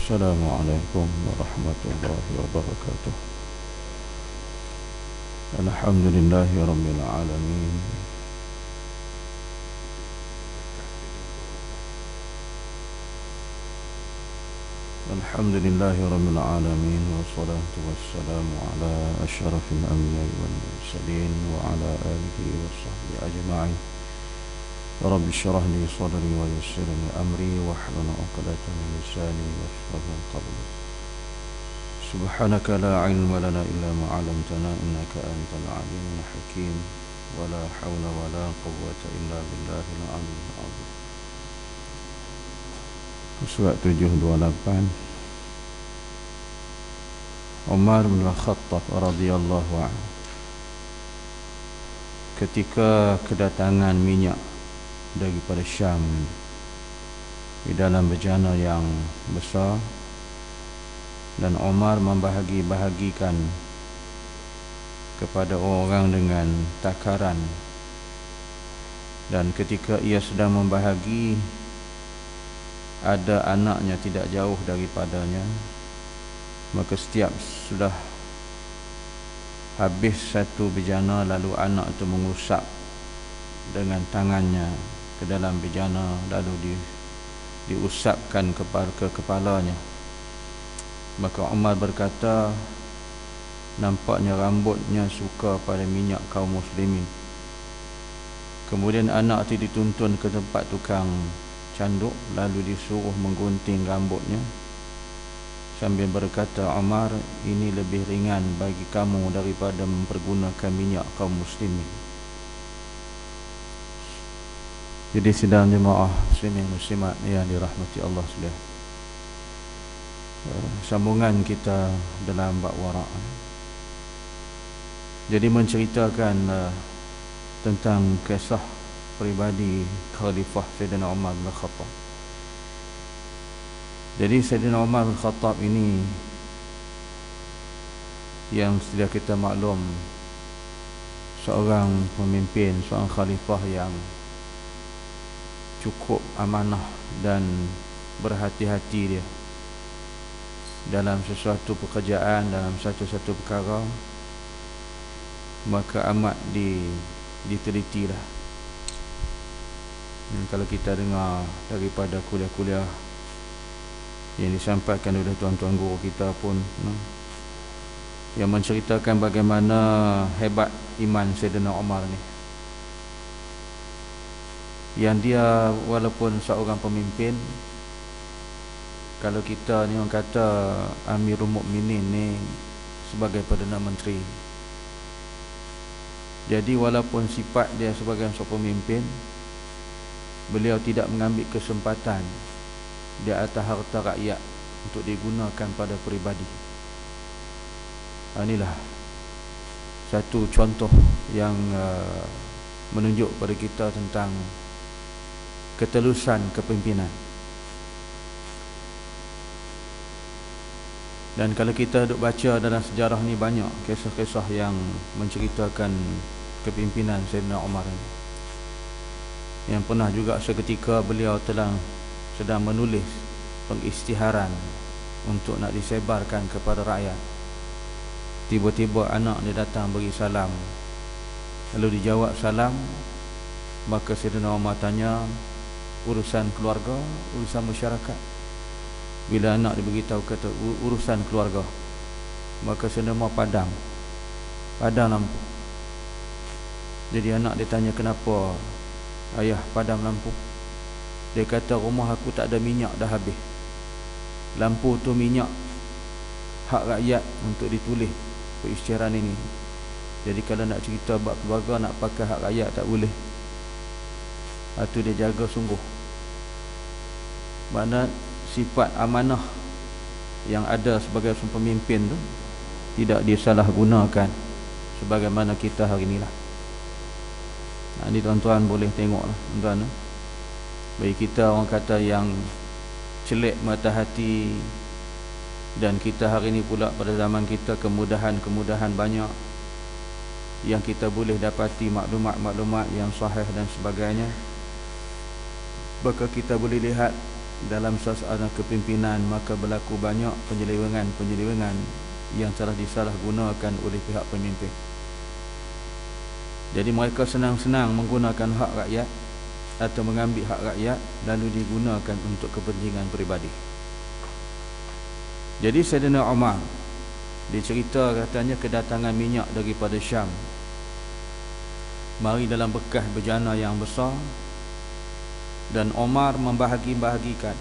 Assalamualaikum warahmatullahi wabarakatuh. Alhamdulillahi rabbil alamin. Alhamdulillahi rabbil alamin. Wassalatu wassalamu ala asyrafil anbiya'i wal mursalin wa ala alihi wa sahbihi ajma'in. Rabbi syrah li sadri wa yassir li amri wahlul 'uqdatam min lisani yafqahu qawli. Subhanaka la ilma lana illa ma 'allamtana innaka antal 'alimul hakim. Wa la hawla wa la quwwata illa billahil 'aliyyil 'azim. Surat 728. Umar bin Khattab radhiyallahu anhu ketika kedatangan minyak daripada Syam di dalam bejana yang besar, dan Umar membahagi-bahagikan kepada orang dengan takaran, dan ketika ia sedang membahagi, ada anaknya tidak jauh daripadanya, maka setiap sudah habis satu bejana, lalu anak itu mengusap dengan tangannya ke dalam bejana, lalu diusapkan ke kepalanya. Maka Umar berkata, nampaknya rambutnya suka pada minyak kaum muslimin. Kemudian anak itu dituntun ke tempat tukang canduk, lalu disuruh menggunting rambutnya, sambil berkata, Umar, ini lebih ringan bagi kamu daripada mempergunakan minyak kaum muslimin. Jadi sidang jemaah muslimin muslimat yang dirahmati Allah sekalian, sambungan kita dalam bab wara'. Jadi menceritakan tentang kisah peribadi Khalifah Sayyidina Umar bin Khattab. Jadi Sayyidina Umar bin Khattab ini, yang sudah kita maklum, seorang pemimpin, seorang khalifah yang cukup amanah dan berhati-hati dia dalam sesuatu pekerjaan, dalam satu-satu perkara, maka amat ditelitilah. Kalau kita dengar daripada kuliah-kuliah yang disampaikan oleh tuan-tuan guru kita pun, yang menceritakan bagaimana hebat iman Sayyidina Umar ni, yang dia walaupun seorang pemimpin, kalau kita ni orang kata Amirul Mukminin ni sebagai Perdana Menteri, jadi walaupun sifat dia sebagai seorang pemimpin, beliau tidak mengambil kesempatan di atas harta rakyat untuk digunakan pada peribadi. Inilah satu contoh yang menunjuk pada kita tentang ketelusan kepimpinan. Dan kalau kita duk baca dalam sejarah ni, banyak kisah-kisah yang menceritakan kepimpinan Sayyidina Umar ini, yang pernah juga seketika beliau sedang menulis pengisytiharan untuk nak disebarkan kepada rakyat. Tiba-tiba anak dia datang beri salam, lalu dijawab salam. Maka Sayyidina Umar tanya, urusan keluarga, urusan masyarakat? Bila anak diberitahu kata urusan keluarga, maka Sayyidina Umar padam lampu. Jadi anak dia tanya, kenapa ayah padam lampu? Dia kata, rumah aku tak ada minyak, dah habis. Lampu tu minyak hak rakyat untuk ditulis perisytiharan ini. Jadi kalau nak cerita bab keluarga, nak pakai hak rakyat tak boleh. Itu dia jaga sungguh. Makna sifat amanah yang ada sebagai pemimpin tu tidak disalahgunakan, sebagaimana kita hari inilah. Ini tuan-tuan boleh tengoklah, tuan-tuan. Bagi kita orang kata yang celik mata hati, dan kita hari ini pula pada zaman kita kemudahan banyak, yang kita boleh dapati maklumat-maklumat yang sahih dan sebagainya, maka kita boleh lihat dalam suasana kepimpinan, maka berlaku banyak penyelewengan yang telah disalahgunakan oleh pihak pemimpin. Jadi mereka senang-senang menggunakan hak rakyat atau mengambil hak rakyat lalu digunakan untuk kepentingan peribadi. Jadi Sayyidina Umar dicerita katanya kedatangan minyak daripada Syam mari dalam bekas bejana yang besar, dan Umar membahagi-bahagikan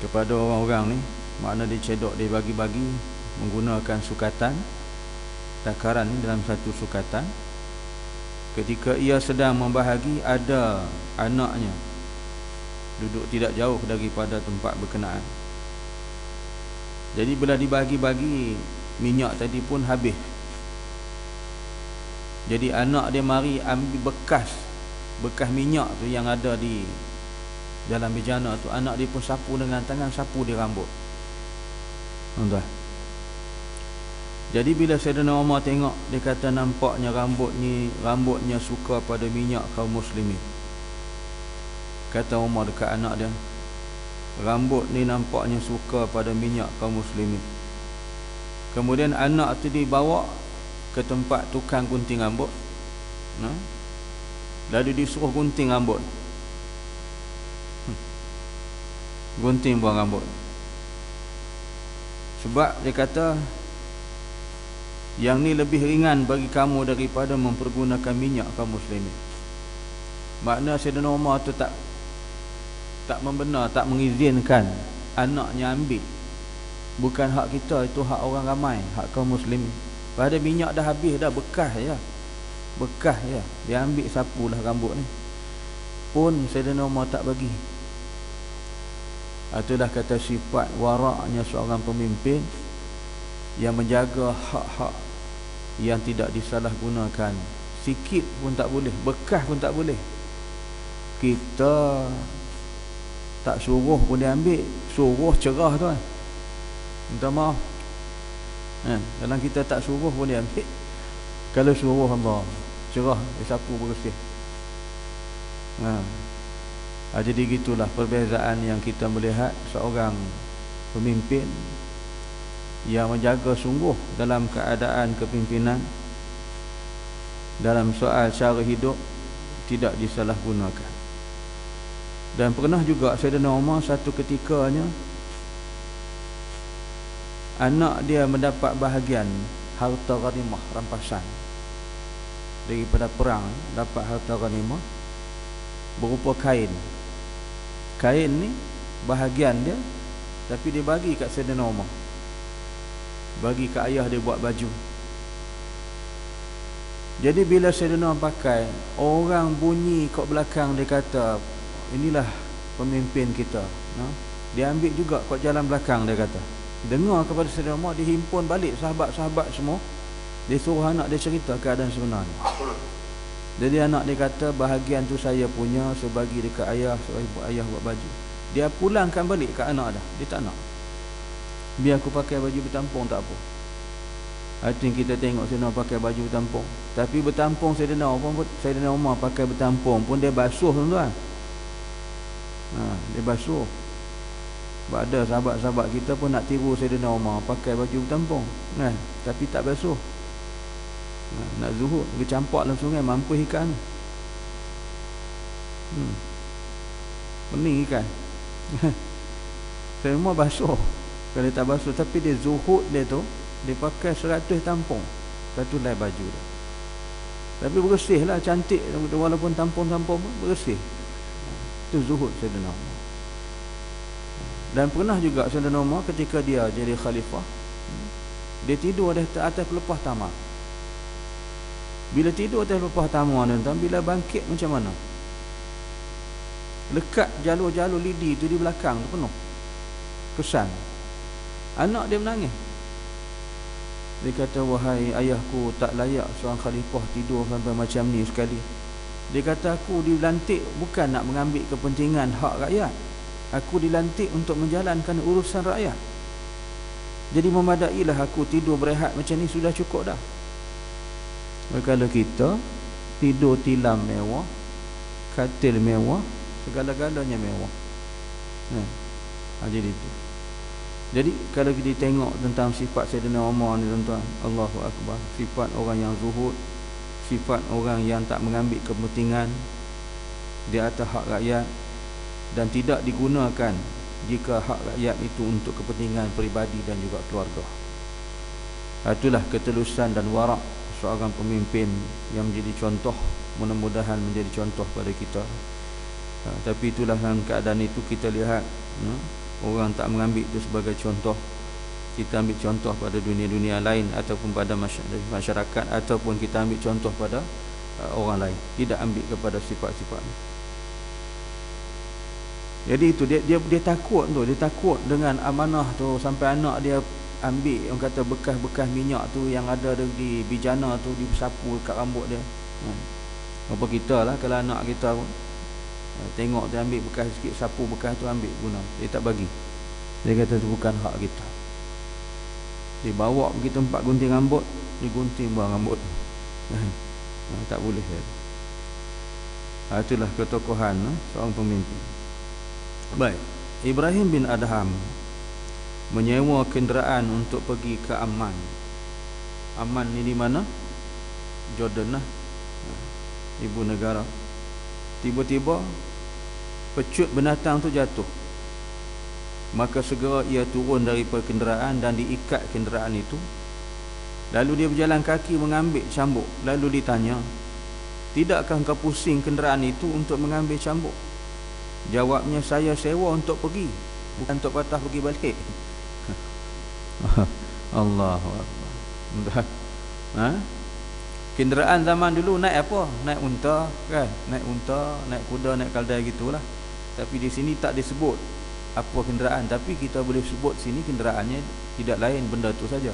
kepada orang-orang ni, makna dia cedok, dia bagi-bagi menggunakan sukatan takaran ni dalam satu sukatan. Ketika ia sedang membahagi, ada anaknya duduk tidak jauh daripada tempat berkenaan. Jadi bila dibagi-bagi, minyak tadi pun habis. Jadi anak dia mari ambil bekas minyak tu yang ada di dalam bejana tu. Anak dia pun sapu dengan tangan, sapu di rambut. Tuan-tuan, jadi bila Sayyidina Umar tengok, dia kata nampaknya rambutnya suka pada minyak kaum muslimin. Kata Umar dekat anak dia, rambut ni nampaknya suka pada minyak kaum muslimin. Kemudian anak tu dibawa ke tempat tukang gunting rambut, lalu disuruh gunting rambut, gunting buang rambut. Sebab dia kata yang ni lebih ringan bagi kamu daripada mempergunakan minyak kaum muslimin. Makna Sayyidina Umar tu tak membenar, tak mengizinkan anaknya ambil. Bukan hak kita, itu hak orang ramai, hak kaum muslimin. Pada minyak dah habis dah, bekas je, dia ambil sapulah rambut ni. Pun Sayyidina Umar tak bagi. Itulah kata sifat waraknya seorang pemimpin yang menjaga hak-hak yang tidak disalahgunakan. Sikit pun tak boleh, bekas pun tak boleh. Kita tak suruh pun dia ambil, suruh cerah tu kan, minta maaf. Dalam kita tak suruh pun dia ambil. Kalau suruh Allah, cerah, dia sapu bersih. Jadi gitulah perbezaan yang kita melihat seorang pemimpin yang menjaga sungguh dalam keadaan kepimpinan, dalam soal cara hidup tidak disalahgunakan. Dan pernah juga Sayyidina Umar satu ketikanya anak dia mendapat bahagian harta ghanimah, rampasan daripada perang, dapat harta ghanimah berupa kain. Kain ni bahagian dia, tapi dia bagi kat Sayyidina Umar, bagi kat ayah dia buat baju. Jadi bila Sayyidina pakai, orang bunyi kat belakang, dia kata inilah pemimpin kita. Dia ambil juga kat jalan belakang, dia kata dengar kepada Sayyidina Umar, dihimpun balik sahabat-sahabat semua, dia suruh anak dia cerita keadaan sebenarnya. Jadi anak dia kata bahagian tu saya punya, sebagi dekat ayah, sebagi ayah buat baju. Dia pulangkan balik kat anak dia tak nak. Biar aku pakai baju bertampung tak apa. Artinya kita tengok Sayyidina pakai baju bertampung, tapi bertampung Sayyidina Umar pakai bertampung pun dia basuh, tuan-tuan. Dia basuh. Sebab ada sahabat-sahabat kita pun nak tiru Sayyidina Umar pakai baju bertampung, tapi tak basuh. Nak zuhud, dia campak dalam sungai, mampu ikan. Pening ikan. Sayyidina Umar basuh. Kalau dia tak basuh, tapi dia zuhud dia tu, dia pakai 100 tampung, satu lai baju dia. Tapi bersih lah, cantik, walaupun tampung-tampung pun bersih. Itu zuhud Sayyidina Umar. Dan pernah juga Sayyidina Umar ketika dia jadi khalifah, dia tidur di atas pelepah tamar. Bila tidur atas pelepah tamar, bila bangkit macam mana? Lekat jalur-jalur lidi tu di belakang tu penuh kesan. Anak dia menangis. Dia kata, wahai ayahku, tak layak seorang khalifah tidur sampai macam ni sekali. Dia kata, aku dilantik bukan nak mengambil kepentingan hak rakyat, aku dilantik untuk menjalankan urusan rakyat. Jadi memadailah aku tidur berehat macam ni, sudah cukup dah. Kalau kita tidur tilam mewah, katil mewah, segala-galanya mewah, Jadi itu. Jadi kalau kita tengok tentang sifat Sayyidina Umar ni tuan-tuan, Allahu Akbar, sifat orang yang zuhud, sifat orang yang tak mengambil kepentingan di atas hak rakyat dan tidak digunakan jika hak rakyat itu untuk kepentingan peribadi dan juga keluarga. Itulah ketelusan dan warak seorang pemimpin yang menjadi contoh, mudah-mudahan menjadi contoh pada kita. Tapi itulah dalam keadaan itu kita lihat orang tak mengambil itu sebagai contoh. Kita ambil contoh pada dunia-dunia lain ataupun pada masyarakat, ataupun kita ambil contoh pada orang lain, tidak ambil kepada sifat-sifat. Jadi itu dia takut tu, dia takut dengan amanah tu, sampai anak dia ambil orang kata bekas-bekas minyak tu yang ada di bijana tu, disapu kat rambut dia. Apa kita lah kalau anak kita pun tengok dia ambil bekas sikit, sapu bekas tu ambil guna, dia tak bagi. Dia kata tu bukan hak kita. Dia bawa pergi tempat gunting rambut, dia gunting buang rambut. Tak boleh. Itulah ketokohan seorang pemimpin. Baik, Ibrahim bin Adham menyewa kenderaan untuk pergi ke Amman. Amman ni di mana? Jordan lah, ibu negara. Tiba-tiba pecut binatang tu jatuh. Maka segera ia turun daripada kenderaan dan diikat kenderaan itu. Lalu dia berjalan kaki mengambil cambuk. Lalu ditanya, "Tidakkah kau pusing kenderaan itu untuk mengambil cambuk?" Jawabnya, "Saya sewa untuk pergi, bukan untuk patah pergi balik." Allahu Akbar. Kenderaan zaman dulu naik apa? Naik unta kan? Naik unta, naik kuda, naik keldai gitulah. Tapi di sini tak disebut apa kenderaan, tapi kita boleh sebut sini kenderaannya tidak lain benda tu saja.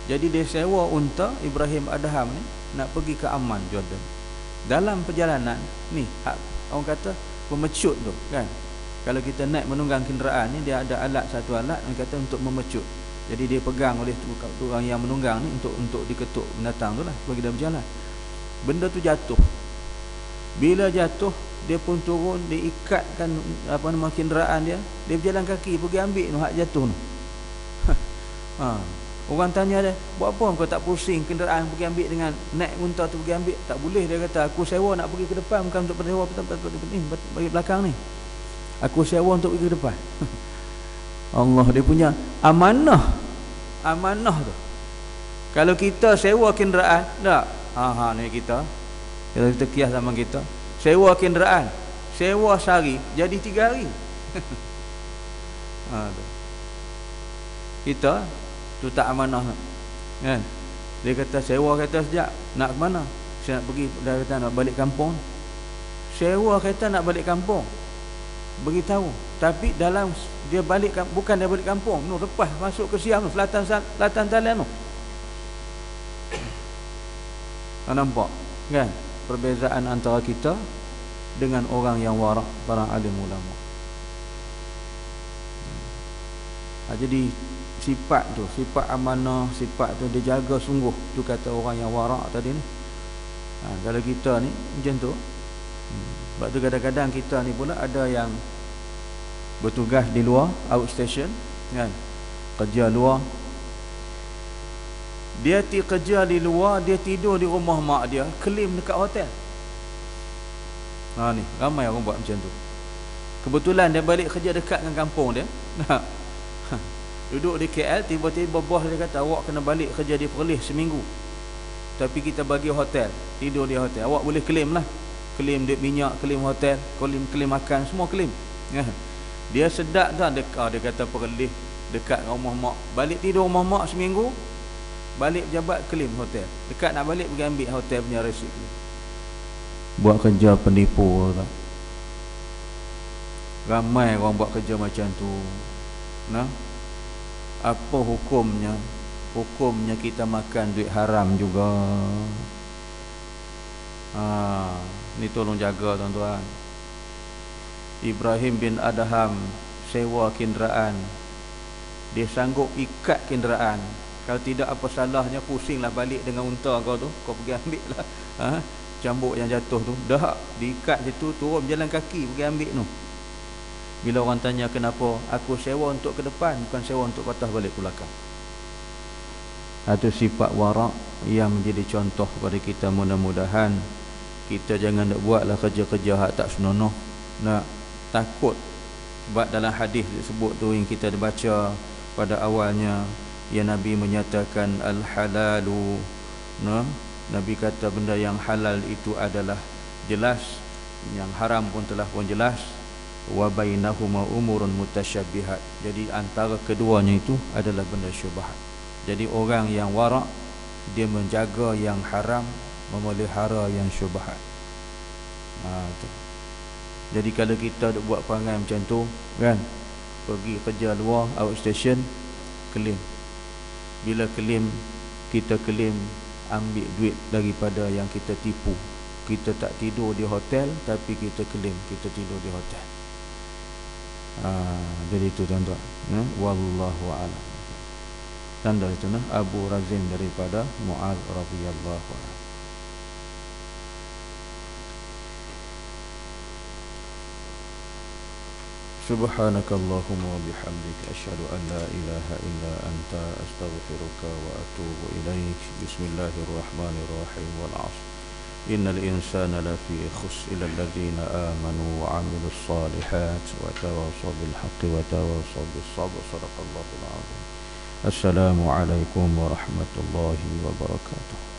Jadi dia sewa unta Ibrahim Adham ni nak pergi ke Amman, Jordan. Dalam perjalanan ni orang kata pemecut tu kan, kalau kita naik menunggang kenderaan ni, dia ada satu alat orang kata untuk memecut. Jadi dia pegang oleh tu orang yang menunggang ni untuk diketuk binatang tu lah bagi dia berjalan. Benda tu jatuh. Bila jatuh, dia pun turun, diikatkan kenderaan dia. Dia berjalan kaki pergi ambil tu hak jatuh tu. Orang tanya dia, "Buat apa kau tak pusing kenderaan pergi ambil dengan naik unta tu pergi ambil?" "Tak boleh," dia kata, "aku sewa nak pergi ke depan, bukan untuk sewa bagi belakang ni. Aku sewa untuk pergi ke depan." Allah, dia punya amanah tu. Kalau kita sewa kenderaan, tak? Ni kita. Kalau kita kias zaman kita, sewa kenderaan, sewa sehari jadi 3 hari. Kita tu tak amanah kan. Dia kata sewa kereta sejak nak ke mana? Saya nak pergi, dia kata nak balik kampung. Sewa kereta nak balik kampung, beritahu. Tapi dalam dia balik, bukan dia balik kampung, lepas masuk ke Siam tu, selatan Thailand tu. Nampak kan perbezaan antara kita dengan orang yang warak, para alim ulama. Jadi sifat tu, sifat amanah, sifat tu dia jaga sungguh. Tu kata orang yang warak tadi ni. Kalau kita ni macam tu. Sebab tu kadang-kadang kita ni pula ada yang bertugas di luar, outstation kan, kerja luar. Dia kerja di luar, dia tidur di rumah mak dia, claim dekat hotel. Ni ramai orang buat macam tu. Kebetulan dia balik kerja dekat dengan kampung dia. Duduk di KL, tiba-tiba bos dia kata, "Awak kena balik kerja di Perlis seminggu, tapi kita bagi hotel, tidur di hotel. Awak boleh claim lah. Claim duit minyak, claim hotel, claim makan, semua claim." Dia sedap tak dekat, dia kata Perlis dekat rumah mak. Balik tidur rumah mak seminggu, balik pejabat claim hotel. Dekat nak balik pergi ambil hotel punya resit. Buat kerja penipu tak? Ramai orang buat kerja macam tu. Apa hukumnya? Hukumnya kita makan duit haram juga. Ni tolong jaga tuan-tuan. Ibrahim bin Adham sewa kenderaan. Dia sanggup ikat kenderaan. Kalau tidak, apa salahnya pusinglah balik dengan unta kau tu, kau pergi ambil lah cambuk yang jatuh tu. Dah diikat situ, turun jalan kaki pergi ambil tu. Bila orang tanya kenapa aku sewa untuk ke depan, bukan sewa untuk patah balik ke belakang. Itu sifat warak yang menjadi contoh kepada kita. Mudah-mudahan kita jangan nak buatlah kerja-kerja hak tak senonoh, nak takut. Sebab dalam hadis disebut tu yang kita baca pada awalnya, yang Nabi menyatakan al-halalu, Nabi kata benda yang halal itu adalah jelas, yang haram pun telah pun jelas. Wa bainahuma umurun mutasyabbihat. Jadi antara keduanya itu adalah benda syubhat. Jadi orang yang warak, dia menjaga yang haram, memelihara yang syubhat. Tu. Jadi kalau kita duk buat perangai macam tu kan, pergi kerja luar, outstation, claim. Bila claim, kita claim ambil duit daripada yang kita tipu. Kita tak tidur di hotel, tapi kita claim kita tidur di hotel. Jadi itu tuan-tuan, wallahu a'lam. Tanda itu Abu Razim daripada Mu'adz radhiyallahu anhu. Subhanakallahumma wa bihamdika asyhadu an la ilaha illa anta astaghfiruka wa atubu ilaik. Bismillahirrahmanirrahim. Wal 'ashr. Innal insana lafi khusr illa alladhina amanu wa 'amilus solihat wa tawassaw bil haqqi wa tawassaw bis sabr. Shadaqallahul 'azim. Assalamu alaikum warahmatullahi wabarakatuh.